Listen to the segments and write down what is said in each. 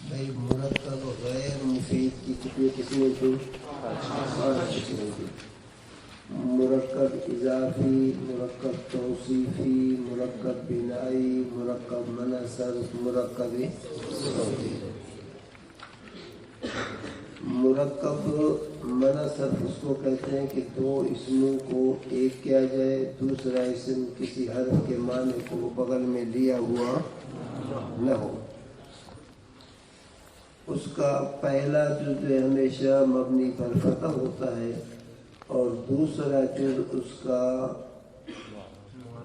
بھائی مرکب غیر مفید کی کتنی قسمیں تھیں؟ 5 قسمیں تھیں. مرکب اضافی، مرکب توصیفی، مرکب بنائی، مرکب منصرف، مرکب صوتی. مرکب منصرف اس کو کہتے ہیں کہ 2 اسموں کو ایک کیا جائے، دوسرا اسم کسی حرف کے معنی کو بغل میں لیا ہوا نہ ہو. اس کا پہلا جز ہمیشہ مبنی پر فتح ہوتا ہے اور دوسرا جز اس کا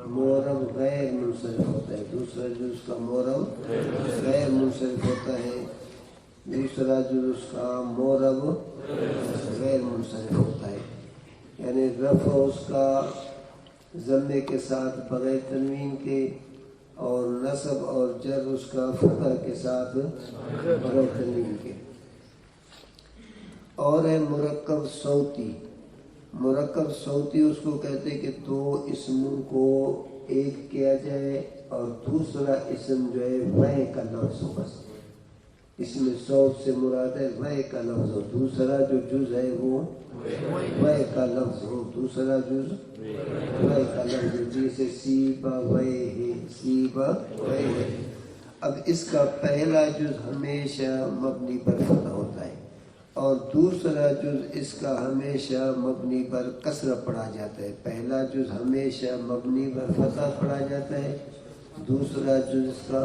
معرب غیر منصرف ہوتا ہے. دوسرا جز اس کا معرب غیر منصرف ہوتا ہے، دوسرا جز اس کا معرب غیر منصرف ہوتا ہے. یعنی رفع اس کا ضمے کے ساتھ بغیر تنوین کے، اور نصب اور جر اس کا فتح کے ساتھ بغیر تنوین کے. اور ہے مرکب صوتی. مرکب صوتی اس کو کہتے ہیں کہ 2 اسموں کو ایک کیا جائے اور دوسرا اسم جو ہے وے کا لفظ ہو. بس اس میں صوت سے مراد ہے وے کا لفظ ہو، دوسرا جو جز ہے وہ وے کا لفظ ہو، دوسرا جز وے کا لفظ، جیسے سیبا وے ہے، سیبا وے ہے. اب اس کا پہلا جز ہمیشہ مبنی پر فتح ہوتا ہے اور دوسرا جز اس کا ہمیشہ مبنی پر کسرہ پڑھا جاتا ہے. پہلا جز ہمیشہ مبنی پر فتح پڑھا جاتا ہے، دوسرا جز اس کا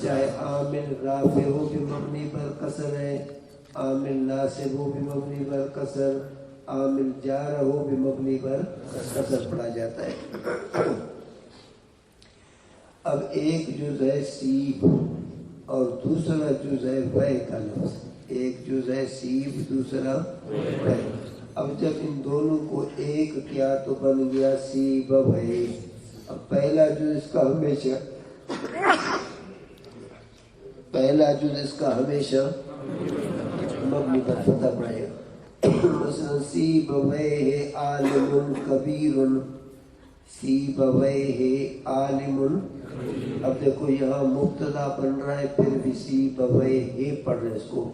چاہے عامل رافع ہو بھی مبنی پر کسر ہے، عامل ناصب ہو بھی مبنی پر کسر، عامل جار ہو بھی مبنی پر کسر پڑھا جاتا ہے. اب ایک جز ہے سیب اور دوسرا جز ہے وے کا لفظ. ایک جز ہے سیب، دوسرا وے. اب جب ان دونوں کو ایک کیا تو بن گیا سیب وے. اب پہلا جز اس کا ہمیشہ مبنی پر فتح پڑے گا. مثلا سیب وے ہے عالم کبیر، سیب وے ہے عالم. اب دیکھو یہاں مبتدا بن رہا ہے، پھر بھی سیب وے ہے پڑھ رہے اس کو.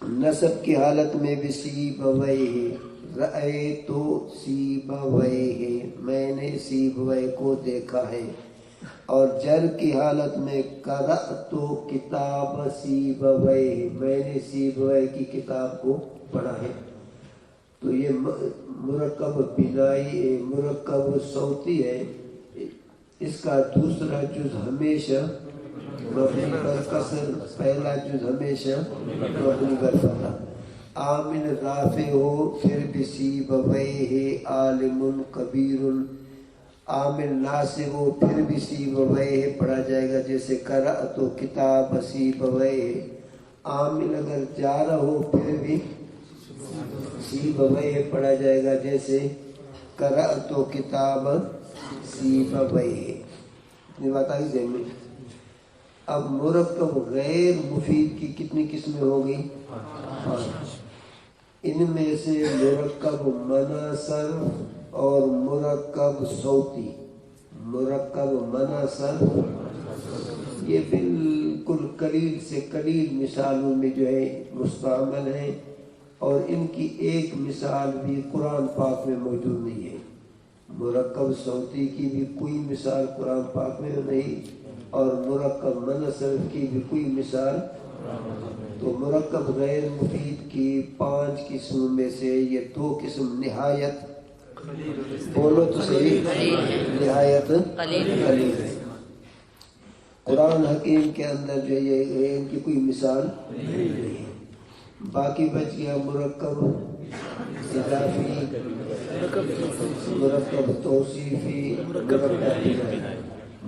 نصب کی حالت میں بھی سیب وے ہے، رأیت سیب وے ہے، میں نے سیب وے کو دیکھا ہے. اور جر کی حالت میں قرأت کتاب سیب وے ہے، میں نے سیب وے کی کتاب کو پڑھا ہے. تو یہ مرکب بنائی مرکب صوتی ہے. اس کا دوسرا جز ہمیشہ مبنی پر کسر، پہلا جز ہمیشہ مبنی پر فتح. عامل رافع ہو پھر بھی سیب وے ہے عالم کبیر، عامل ناصب ہو پھر بھی سیب وے ہے پڑھا جائے گا، جیسے قرأت کتاب سیب وے ہے. عامل اگر جارہ ہو پھر بھی سیب وے پڑھا جائے گا، جیسے قرأت کتاب سیب وے. یہ بات آئی ذہن میں. اب مرکب غیر مفید کی کتنی قسمیں ہوگی؟ 5. ان میں سے مرکب منصرف اور مرکب صوتی. مرکب منصرف یہ بالکل قلیل سے قلیل مثالوں میں جو ہے مستعمل ہیں، اور ان کی ایک مثال بھی قرآن پاک میں موجود نہیں ہے. مرکب صوتی کی بھی کوئی مثال قرآن پاک میں نہیں، اور مرکب منصرف کی بھی کوئی مثال. تو مرکب غیر مفید کی 5 قسموں میں سے یہ 2 قسم نہایت، بولو تو صحیح، نہایت قلیل ہے. قرآن حکیم کے اندر جو ہے ان کی کوئی مثال نہیں ہے. باقی بچ گیا مرکب اضافی، مرکب توصیفی، مرکب بنائی.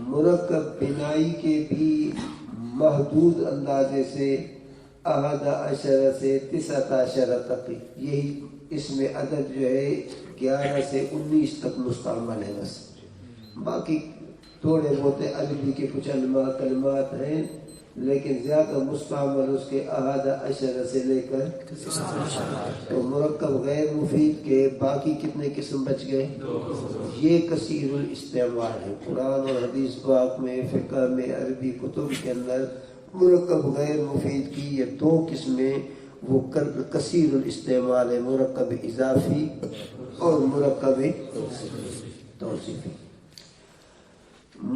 مرکب بنائی کے بھی محدود اندازے سے 11 سے 19 تک، یہی اس میں عدد جو ہے 11 سے 19 تک مستعمل ہے. بس باقی تھوڑے بہت عربی کے کچھ کلمات ہیں لیکن زیادہ مستعمل اس کے احد عشر سے لے کر، تو مرکب غیر مفید کے باقی کتنے قسم بچ گئے؟ یہ کثیر الاستعمال ہے۔ قرآن اور حدیث پاک میں، فقہ میں، عربی کتب کے اندر مرکب غیر مفید کی یہ دو قسمیں وہ کثیر الاستعمال ہے، مرکب اضافی اور مرکب توصیفی۔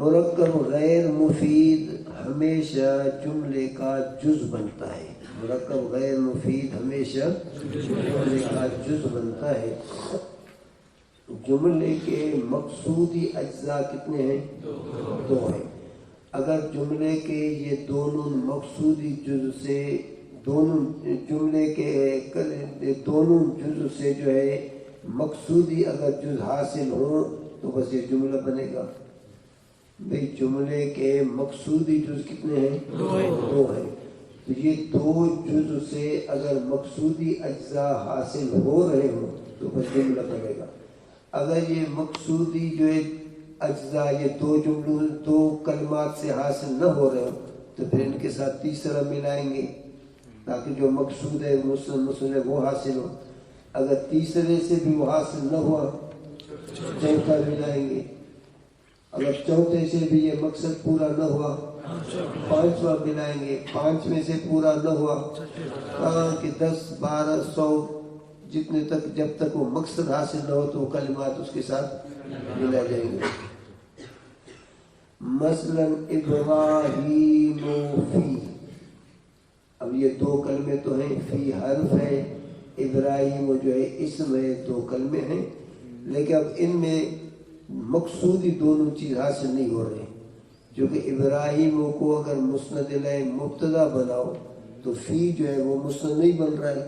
مرکب غیر مفید ہمیشہ جملے کا جز بنتا ہے، مرکب غیر مفید ہمیشہ جملے کا جز بنتا ہے۔ جملے کے مقصودی اجزاء کتنے ہیں؟ دو ہیں۔ اگر جملے کے یہ دونوں مقصودی جز سے، دونوں جملے کے دونوں جز سے جو ہے مقصودی اگر جز حاصل ہوں تو بس یہ جملہ بنے گا۔ بھئی جملے کے مقصودی جز کتنے ہیں؟ دو ہیں۔ تو یہ دو جز سے اگر مقصودی اجزاء حاصل ہو رہے ہوں تو بس جملہ بنے گا۔ اگر یہ مقصودی جو ہے اجزاء یہ دو جملوں، دو کلمات سے حاصل نہ ہو رہے ہوں تو پھر ان کے ساتھ تیسرا ملائیں گے تاکہ جو مقصود ہے مسلم ہے وہ حاصل ہو۔ اگر تیسرے سے بھی وہ حاصل نہ ہوا چوتھا ملائیں گے۔ اگر چوتھے سے بھی یہ مقصد پورا نہ ہوا پانچواں ملائیں گے۔ پانچویں سے پورا نہ ہوا کہ 10 12 100 جتنے تک، جب تک وہ مقصد حاصل نہ ہو تو وہ کلمات اس کے ساتھ ملائے جائیں گے۔ مثلا ابراہیم فی، اب یہ دو کلمے تو ہیں، فی حرف ہے، ابراہیم جو ہے اسم ہے، دو کلمے ہیں، لیکن اب ان میں مقصودی دونوں چیز حاصل نہیں ہو رہے، کیونکہ ابراہیم کو اگر مسند الیہ مبتدا بناؤ تو فی جو ہے وہ مسند نہیں بن رہا ہے،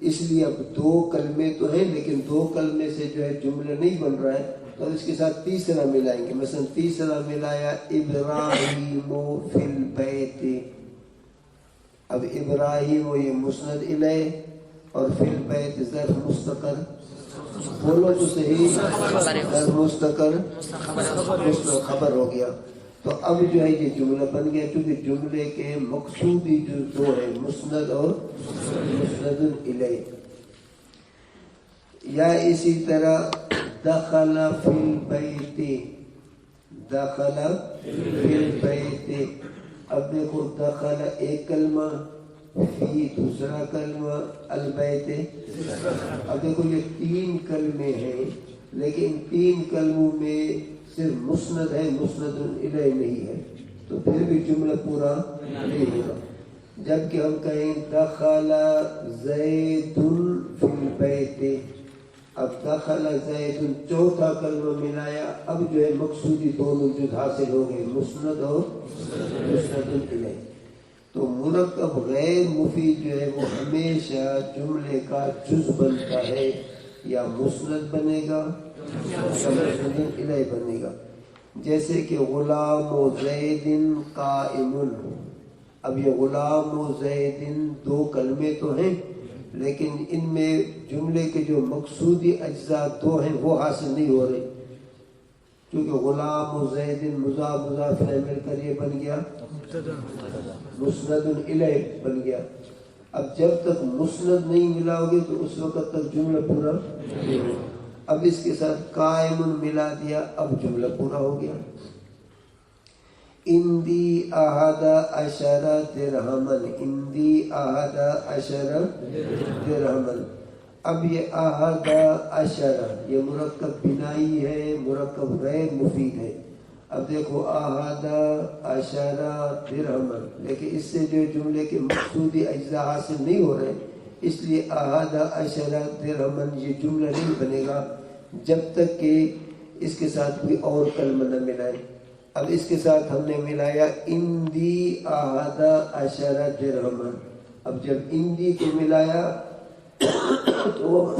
اس لیے اب دو کلمے تو ہیں لیکن دو کلمے سے جو ہے جملہ نہیں بن رہا ہے، تو اس کے ساتھ تیسرا ملائیں گے۔ مثلا تیسرا ملایا ابراہیم فی البیت، اب ابراہیم یہ مسند الیہ اور فی البیت ظرف مستقر، بولو تو صحیح، ظرف مستقر خبر ہو گیا۔ تو اب جو ہے یہ جملہ بن گیا، کیونکہ جملے کے مقصودی جو دو ہیں، مسند اور مسند الیہ۔ یا اسی طرح دخل فی البیت، دخل فی البیت، اب دیکھو دخل ایک کلمہ، فی دوسرا کلمہ، البیت، اب دیکھو یہ تین کلمے ہیں لیکن تین کلموں میں صرف مسند ہے، مسند الیہ نہیں ہے، تو پھر بھی جملہ پورا نہیں ہوگا۔ جبکہ ہم کہیں دخل زید فی البیت، اب دخل زید چوتھا کلمہ ملایا، اب جو ہے مقصودی دونوں جز حاصل ہو گئے، مسند اور مسند الیہ۔ تو مرکب غیر مفید جو ہے وہ ہمیشہ جملے کا جز بنتا ہے، یا مسند بنے گا یا مسند الیہ بنے گا۔ جیسے کہ غلام و زید قائم، اب یہ غلام و زید دو کلمے تو ہیں لیکن ان میں جملے کے جو مقصودی اجزاء دو ہیں وہ حاصل نہیں ہو رہے، کیونکہ غلام و زید مضاف مضاف الیہ مل کر یہ بن گیا مسند الیہ بن گیا۔ اب جب تک مسند نہیں ملاؤ گے تو اس وقت تک جملہ پورا نہیں ہوگا۔ اب اس کے ساتھ قائم ملا دیا، اب جملہ پورا ہو گیا۔ اندی احد عشر درہمن، اندی احد عشر درہمن، اب یہ احد عشر یہ مرکب بنائی ہے، مرکب غیر مفید ہے۔ اب دیکھو احد عشر درہمن، لیکن اس سے جو جملے کے مقصودی اجزاء حاصل نہیں ہو رہے، اس لیے احد عشر درہمن یہ جملہ نہیں بنے گا جب تک کہ اس کے ساتھ کوئی اور کلمہ نہ ملائے۔ اب اس کے ساتھ ہم نے ملایا اندی احد عشر درہمن، اب جب اندی کو ملایا تو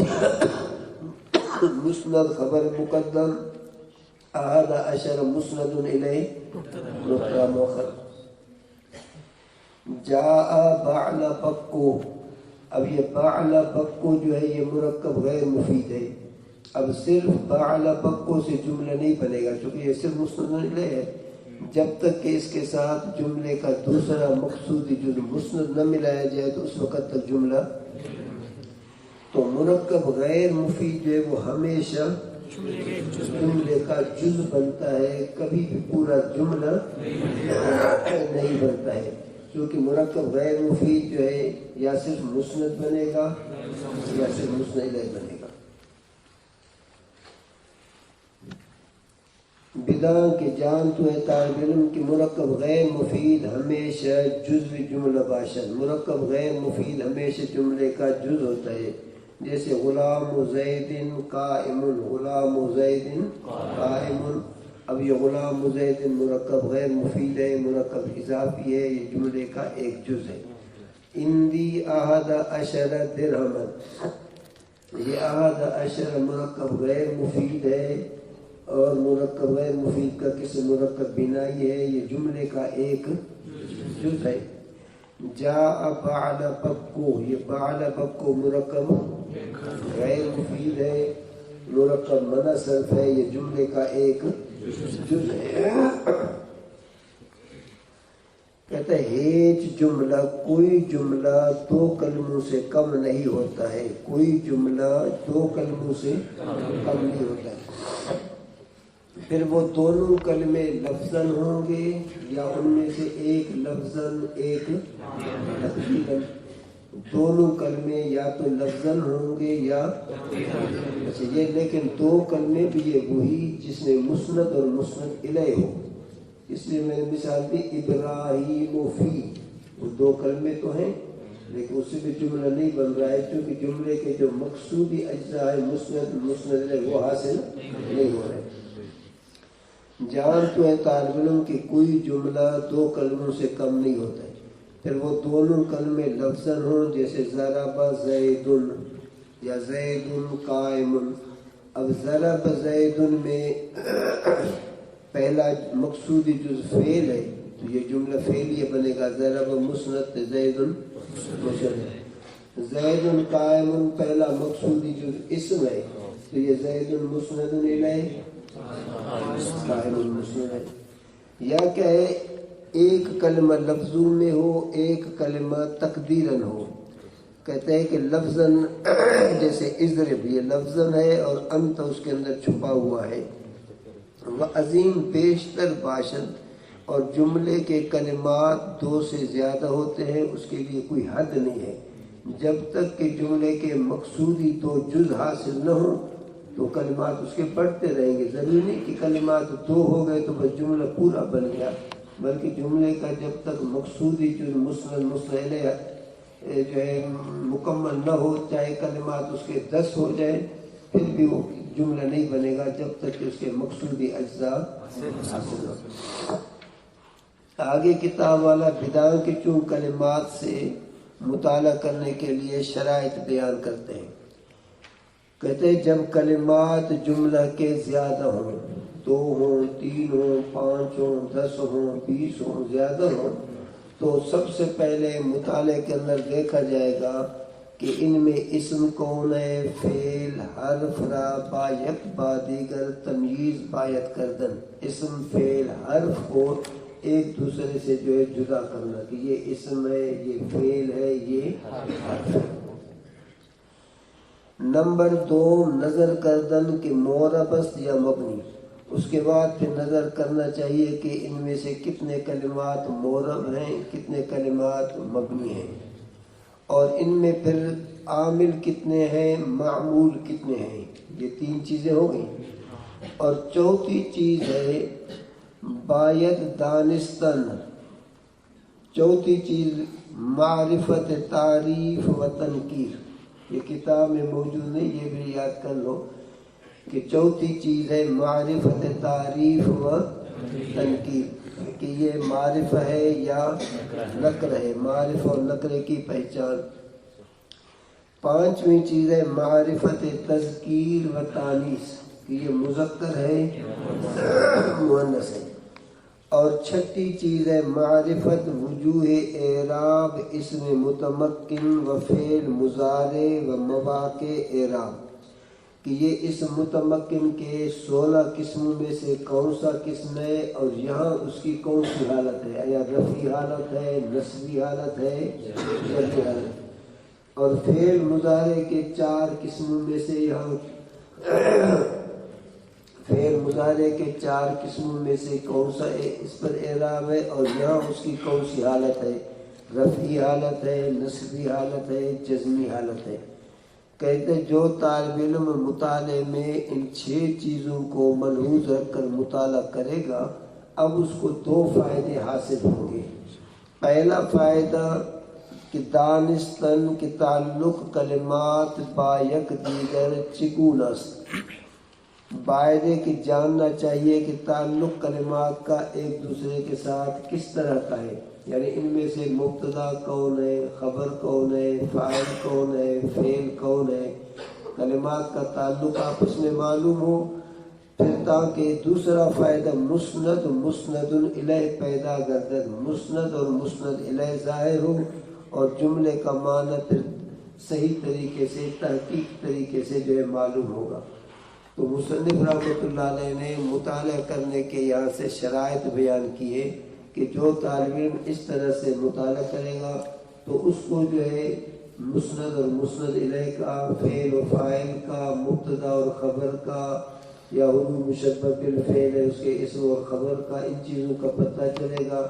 مسند خبر مقدم، احد عشر مسند الیہ مبتدا مؤخر۔ جاء بعل بکو، اب یہ بعل بکو جو ہے یہ مرکب غیر مفید ہے، اب صرف بعل بکو سے جملہ نہیں بنے گا کیونکہ یہ صرف مسند الیہ ہے، جب تک کہ اس کے ساتھ جملے کا دوسرا مقصودی جز مسند نہ ملایا جائے تو اس وقت تک جملہ. تو مرکب غیر مفید جو ہے وہ ہمیشہ جملے کا جز بنتا ہے، کبھی بھی پورا جملہ نہیں بنتا ہے، کیونکہ مرکب غیر مفید جو ہے یا صرف مسند بنے گا یا صرف مسند الیہ بنے گا. بداں کے جان تو ہے طالب علم کی مرکب غیر مفید ہمیشہ جزو جملہ باشد. مرکب غیر مفید ہمیشہ جملے کا جز ہوتا ہے، جیسے غلام زید قائم، غلام زید قائم. اب یہ غلام زید مرکب غیر مفید ہے، مرکب اضافی ہے، یہ جملے کا ایک جز ہے. اندی احد عشر درہما، یہ احد عشر مرکب غیر مفید ہے اور مرکب غیر مفید کا قسم مرکب بنائی ہے، یہ جملے کا ایک جز ہے. جاء بعد بکو، یہ بعد بکو مرکب غیر مفید ہے، مرکب منع صرف ہے، یہ جملے کا ایک جز ہے. کہتا ہے ہیچ جملہ، کوئی جملہ دو کلموں سے کم نہیں ہوتا ہے، کوئی جملہ دو کلموں سے کم نہیں ہوتا ہے. پھر وہ دونوں کلمے لفظاً ہوں گے یا ان میں سے ایک لفظاً ایک تقدیراً. دونوں کلمے یا تو لفظاً ہوں گے یا یہ، لیکن دو کلمے بھی یہ وہی جس میں مسند اور مسند الیہ ہو. اس لیے میں نے مثال دی ابراہیم و فی، وہ دو کلمے تو ہیں لیکن اس سے بھی جملہ نہیں بن رہا ہے، کیونکہ جملے کے جو مقصودی اجزاء ہے مسند مسند الیہ وہ حاصل نہیں ہو رہے. جان تو ہے طالب علم کہ کوئی جملہ دو کلموں سے کم نہیں ہوتا ہے. پھر وہ دونوں کلمے لفظاً ہوں، جیسے ضرب زید یا زید قائم. اب ضرب زید میں پہلا مقصودی جز فعل ہے تو یہ جملہ فعلیہ بنے گا، ضرب مسند زید مسند. زید قائم پہلا مقصودی جز اسم ہے تو یہ زید مسند الیہ قائم مسند ہے. یا کہ ایک کلمہ لفظوں میں ہو، ایک کلمہ تقدیراً ہو. کہتے ہیں کہ لفظاً جیسے اضرب، یہ لفظاً ہے اور انت اس کے اندر چھپا ہوا ہے. وعظیم بیشتر باشد، اور جملے کے کلمات دو سے زیادہ ہوتے ہیں، اس کے لیے کوئی حد نہیں ہے. جب تک کہ جملے کے مقصودی دو جز حاصل نہ ہوں تو کلمات اس کے بڑھتے رہیں گے. ضروری نہیں کہ کلمات دو ہو گئے تو بس جملہ پورا بن گیا، بلکہ جملے کا جب تک مقصودی جو مسند مسند الیہ جو ہے مکمل نہ ہو، چاہے کلمات اس کے 10 ہو جائیں پھر بھی وہ جملہ نہیں بنے گا جب تک کہ اس کے مقصودی اجزاء حاصل ہو. آگے کتاب والا بداں کے چون کلمات سے مطالعہ کرنے کے لیے شرائط بیان کرتے ہیں. کہتے ہیں جب کلمات جملہ کے زیادہ ہوں، 2 ہوں، 3 ہوں، 5 ہوں، 10 ہوں، 20 ہوں، زیادہ ہوں، تو سب سے پہلے مطالعے کے اندر دیکھا جائے گا کہ ان میں اسم کون ہے، فعل، حرف، را، با، یک، با، دیگر، تمییز، بایت کردن. اسم، فعل، حرف کو ایک دوسرے سے جو ہے جدا کرنا کہ یہ اسم ہے، یہ فعل ہے، یہ حرف ہے. نمبر 2 نظر کردن کہ معرب است یا مبنی. اس کے بعد پھر نظر کرنا چاہیے کہ ان میں سے کتنے کلمات معرب ہیں، کتنے کلمات مبنی ہیں، اور ان میں پھر عامل کتنے ہیں، معمول کتنے ہیں. یہ 3 چیزیں ہو گئیں. اور چوتھی چیز ہے باید دانستن. چوتھی چیز معرفت تعریف و تنکیر. یہ کتاب میں موجود نہیں، یہ بھی یاد کر لو کہ چوتھی چیز ہے معرفت تعریف و تنکیر، کہ یہ معرف ہے یا نکر ہے، معرف اور نکرے کی پہچان. 5ویں چیز ہے معرفت تذکیر و تانیث، کہ یہ مذکر ہے مؤنث ہے. اور 6ٹھی چیز ہے معرفت وجوہ اعراب اسم متمکن و فعل مضارع و مواقع اعراب، کہ یہ اس متمکن کے 16 قسموں میں سے کون سا قسم ہے اور یہاں اس کی کون سی حالت ہے، یا رفعی حالت ہے، نصبی حالت ہے، جری حالت۔ اور فعل مضارع کے 4 قسموں میں سے یہاں فعل مضارع کے 4 قسموں میں سے کون سا اس پر اعراب ہے اور یہاں اس کی کون سی حالت ہے، رفعی حالت ہے، نصبی حالت ہے، جزمی حالت ہے۔ کہتے جو طالب علم مطالعے میں ان 6 چیزوں کو ملحوظ رکھ کر مطالعہ کرے گا، اب اس کو 2 فائدے حاصل ہوں گے۔ پہلا فائدہ کہ دانستن کے تعلق کلمات با یک دیگر چگون است، فائدے کہ جاننا چاہیے کہ تعلق کلمات کا ایک دوسرے کے ساتھ کس طرح کا ہے، یعنی ان میں سے مبتدا کون ہے، خبر کون ہے، فاعل کون ہے، فعل کون ہے، کلمات کا تعلق آپس میں معلوم ہو۔ پھر تاکہ دوسرا فائدہ مسند مسند الیہ پیدا گردد، مسند اور مسند الیہ ظاہر ہو اور جملے کا معنی پھر صحیح طریقے سے تحقیق طریقے سے جو ہے معلوم ہوگا۔ تو مصنف رحمۃ اللہ علیہ نے مطالعہ کرنے کے یہاں سے شرائط بیان کیے کہ جو طالب علم اس طرح سے مطالعہ کرے گا تو اس کو جو ہے مسند اور مسند الیہ کا، فعل و فاعل کا، مبتدا اور خبر کا، یا حروف مشبہ بالفعل ہے اس کے اسم اور خبر کا، ان چیزوں کا پتہ چلے گا۔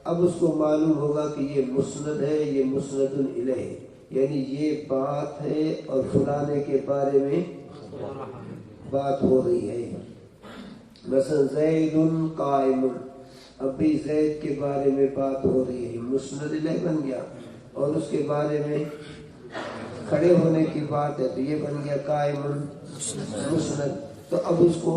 اب اس کو معلوم ہوگا کہ یہ مسند ہے، یہ مسند الیہ، یعنی یہ بات ہے اور فلانے کے بارے میں بات ہو رہی ہے۔ مثلا زید قائم، اب بھی زید کے بارے میں بات ہو رہی ہے، مسند الیہ بن گیا، اور اس کے بارے میں کھڑے ہونے کی بات ہے تو یہ بن گیا قائم مسند۔ تو اب اس کو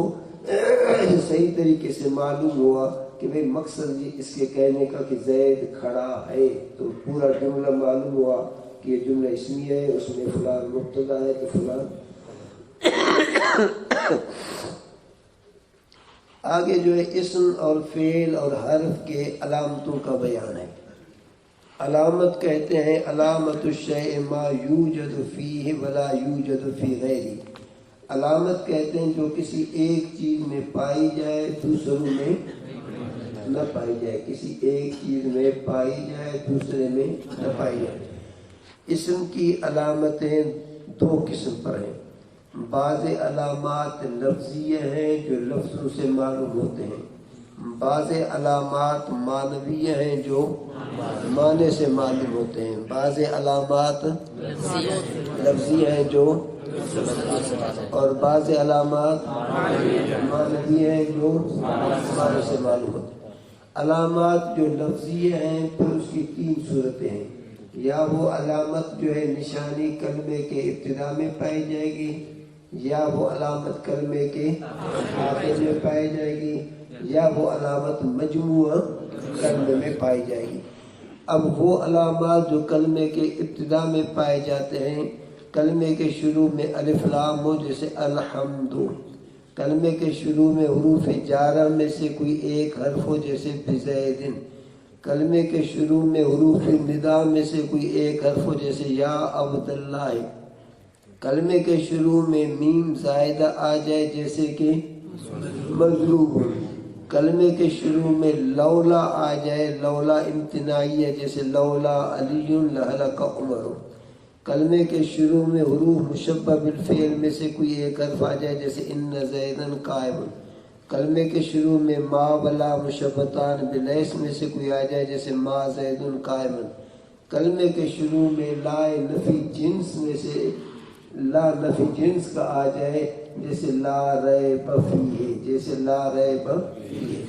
صحیح طریقے سے معلوم ہوا کہ بھئی مقصد اس کے کہنے کا کہ زید کھڑا ہے، تو پورا جملہ معلوم ہوا کہ یہ جملہ اسمیہ ہے، اس میں فلان مبتدا ہے تو فلان۔ آگے جو ہے اسم اور فعل اور حرف کے علامتوں کا بیان ہے۔ علامت کہتے ہیں علامت الشیء ما یوجد فیہ ولا یوجد فی غیرہ، علامت کہتے ہیں جو کسی ایک چیز میں پائی جائے دوسروں میں نہ پائی جائے، کسی ایک چیز میں پائی جائے دوسرے میں نہ پائی جائے۔ اسم کی علامتیں 2 قسم پر ہیں، بعض علامات لفظیہ ہیں جو لفظوں سے معلوم ہوتے ہیں، بعض علامات معنویہ ہیں جو معنی سے معلوم ہوتے ہیں، بعض علامات لفظیہ ہیں جو، اور بعض علامات معنویہ ہیں جو معنی سے معلوم ہوتے ہیں۔ علامات جو لفظیہ ہیں پھر اس کی 3 صورتیں ہیں، یا وہ علامت جو ہے نشانی کلمے کے ابتدا میں پائی جائے گی، یا وہ علامت کلمے کے آخر میں پائی جائے گی، یا وہ علامت مجموعہ کلمے میں پائی جائے گی۔ اب وہ علامات جو کلمے کے ابتدا میں پائے جاتے ہیں، کلمے کے شروع میں الف لام ہو جیسے الحمد، کلمے کے شروع میں حروف جارہ میں سے کوئی ایک حرف ہو جیسے بزید، کلمے کے شروع میں حروف ندا میں سے کوئی ایک حرف ہو جیسے یا عبداللہ، کلمے کے شروع میں میم زائدہ آ جائے جیسے کہ مضروب، کلمے کے شروع میں لولا آ جائے، لولا امتناعیہ جیسے لولا علی لہلک عمر، کلمے کے شروع میں حروف مشبہ بالفعل میں سے کوئی ایک حرف آ جائے جیسے ان زیدن قائم، کلمے کے شروع میں ما ولا مشبتان بلیس میں سے کوئی آ جائے جیسے ما زیدن قائم، کلمے کے شروع میں لا نفی جنس میں سے لا نفی جنس کا آ جائے جیسے لا ریب فیہ، جیسے لا ریب فیہ۔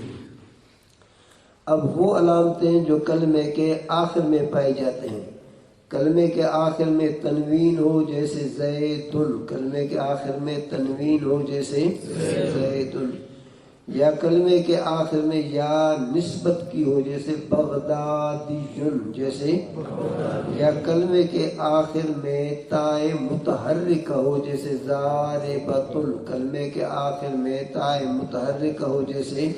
اب وہ علامتیں جو کلمے کے آخر میں پائی جاتے ہیں، کلمے کے آخر میں تنوین ہو جیسے زیدن، کلمے کے آخر میں تنوین ہو جیسے زیدن، یا کلمے کے آخر میں یا نسبت کی ہو جیسے بغدادیٌ جیسے، یا کلمے کے آخر میں تائے متحرکہ ہو جیسے ضاربۃ، کلمے کے آخر میں تائے متحرکہ ہو جیسے،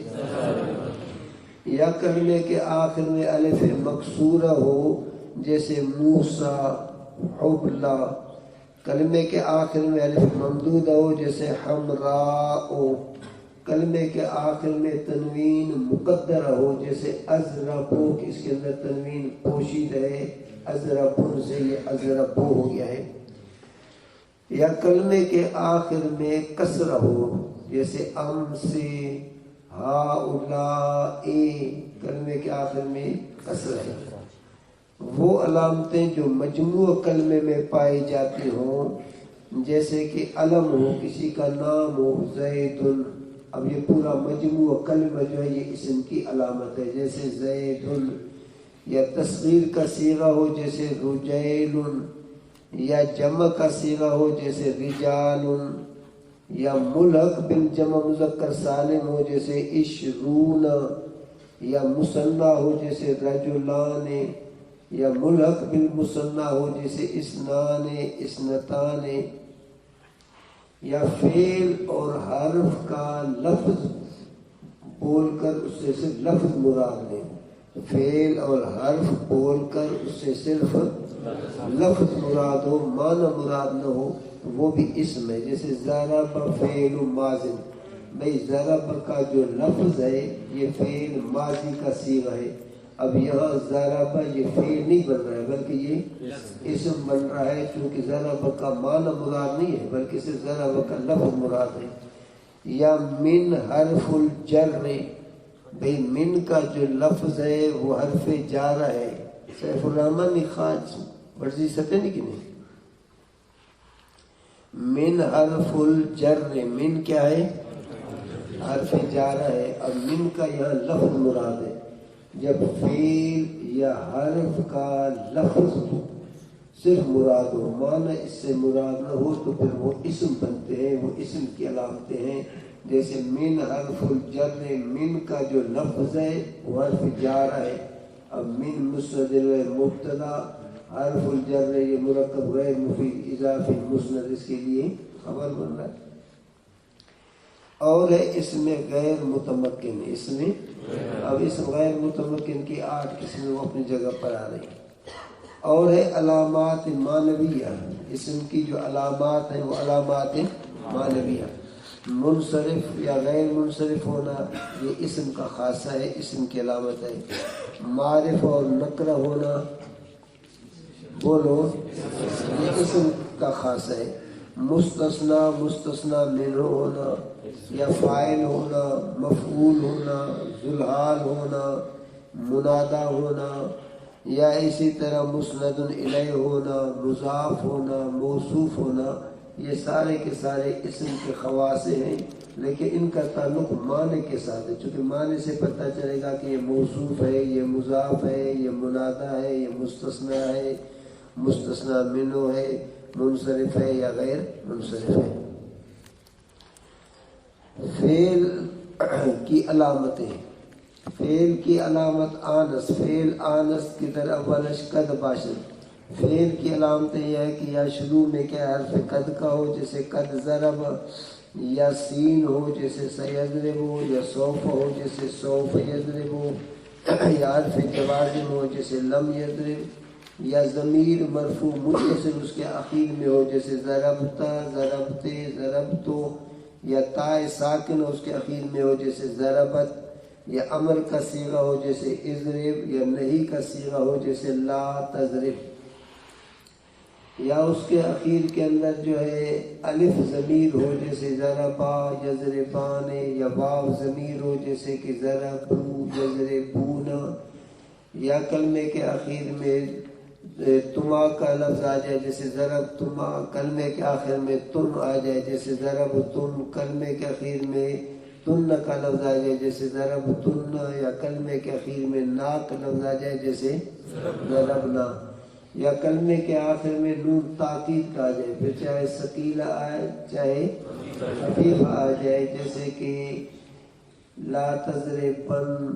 یا کلمے کے آخر میں الف مکسورہ ہو جیسے موسیٰ، حبلہ، کلمے کے آخر میں الف ممدودہ ہو جیسے حمراء، کلمے کے آخر میں تنوین مقدرہ ہو جیسے ازربو، اس کے اندر تنوین پوشید ہے، ازربن سے یہ ازربو ہو گیا ہے۔ یا کلمے کے آخر میں کسرہ ہو جیسے ام سے ہاؤلاء، کلمے کے آخر میں کسرہ ہے۔ وہ علامتیں جو مجموع کلمے میں پائی جاتی ہوں، جیسے کہ علم ہو، کسی کا نام ہو زیدن، اب یہ پورا مجموع کلمہ جو ہے یہ اسم کی علامت ہے، جیسے زیدن۔ یا تصغیر کا صیغہ ہو جیسے رجیل، یا جمع کا صیغہ ہو جیسے رجال، یا ملحق بالجمع مذکر سالم ہو جیسے عشرون، یا مثنیٰ ہو جیسے رجلان، یا ملحق بالمثنیٰ ہو جیسے اثنان اثنتان۔ یا فعل اور حرف کا لفظ بول کر اس سے صرف لفظ مراد لیں، فعل اور حرف بول کر اس سے صرف لفظ مراد ہو، معنی مراد نہ ہو، وہ بھی اسم ہے، جیسے ضرب فعل ماضی، بھئی ضرب کا جو لفظ ہے یہ فعل ماضی کا صیغہ ہے، اب یہاں ضرب یہ فعل نہیں بن رہا ہے بلکہ یہ اسم بن رہا ہے، چونکہ ضرب کا معنی مراد نہیں ہے بلکہ صرف ضرب کا لفظ مراد ہے۔ یا من حرف الجر، بھئی من کا جو لفظ ہے وہ حرف جارہ ہے، سیف الرحمن خاج ورزی ستے نہیں کہ نہیں، من حرف الجر، من کیا ہے؟ حرف جارہ ہے، اب من کا یہاں لفظ مراد ہے۔ جب فعل یا حرف کا لفظ صرف مراد ہو، معنی اس سے مراد نہ ہو، تو پھر وہ اسم بنتے ہیں، وہ اسم کی علامتیں ہیں، جیسے من حرف الجر، من کا جو لفظ ہے وہ حرف جارہ ہے، اب من مسند مبتدا، حرف الجر یہ مرکب غیر مفید اضافی مسند، اس کے لیے خبر بن رہا ہے۔ اور ہے اس میں غیر متمکن، اس میں اب اس غیر متمکن کی 8 قسمیں وہ اپنی جگہ پر آ رہی ہیں۔ اور ہے علامات معنویہ، اسم کی جو علامات ہیں وہ علامات معنویہ، منصرف یا غیر منصرف ہونا یہ اسم کا خاصہ ہے، اسم کی علامت ہے۔ معرف اور نکرہ ہونا، بولو، یہ اسم کا خاصہ ہے۔ مستثنی مستثنی منہ ہونا، یا فاعل ہونا، مفعول ہونا، ذوالحال ہونا، منادہ ہونا، یا اسی طرح مسند الیہ ہونا، مضاف ہونا، موصوف ہونا، یہ سارے کے سارے اسم کے خواص ہیں، لیکن ان کا تعلق معنی کے ساتھ ہے، چونکہ معنی سے پتہ چلے گا کہ یہ موصوف ہے، یہ مضاف ہے، یہ منادہ ہے، یہ مستثنی ہے، مستثنی منہ ہے، منصرف ہے یا غیر منصرف ہے۔ فعل کی علامتیں، فعل کی علامت آنس، فعل آنس کی در اولش قد باشد، فعل کی علامتیں یہ ہے کہ یا شروع میں کیا حرف قد کا ہو جیسے قد ضرب، یا سین ہو جیسے سیضرب ہو، یا سوف ہو جیسے سوف یضرب ہو، یا حرف جوازم ہو جیسے لم یضرب، یا ضمیر مرفوع متصل اس کے اخیر میں ہو جیسے ضربتا ضربتے ضربتو، یا تائے ساکن اس کے اخیر میں ہو جیسے ضربت، یا امر کا صیغہ ہو جیسے اضرب، یا نہی کا صیغہ ہو جیسے لا تضرب، یا اس کے اخیر کے اندر جو ہے الف ضمیر ہو جیسے ضربا یضربان، یا واو ضمیر ہو جیسے کہ ضربو یضربون، یا کلمے کے اخیر میں تما کا لفظ آ جائے جیسے ضرب تما، کلمے کے آخر میں تن آ جائے جیسے ضرب تن، کلمے کے اخیر میں تن کا لفظ آ جائے جیسے ضرب تن، یا کلمے کے اخیر میں نا کا لفظ آ جائے جیسے ضربنا، یا کلمے کے آخر میں نون تاکید کا آ جائے، پھر چاہے ثقیلہ آئے چاہے خفیف آ جائے، جیسے کہ لا تضربن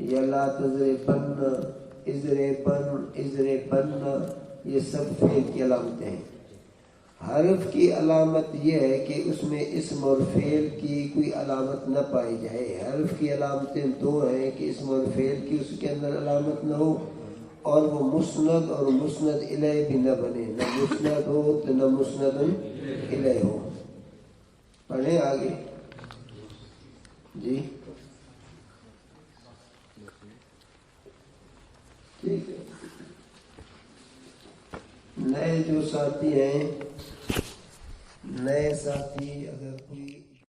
یا لا تضربن، اضربن اضربن، یہ سب فعل کی علامتیں ہیں۔ حرف کی علامت یہ ہے کہ اس میں اسم اور فعل کی کوئی علامت نہ پائی جائے۔ حرف کی علامتیں 2 ہیں کہ اسم اور فعل کی اس کے اندر علامت نہ ہو، اور وہ مسند اور مسند الیہ بھی نہ بنے، نہ مسند ہو تو نہ مسند الیہ ہو۔ پڑھیں آگے جی، ٹھیک ہے۔ نئے جو ساتھی ہیں، نئے ساتھی اگر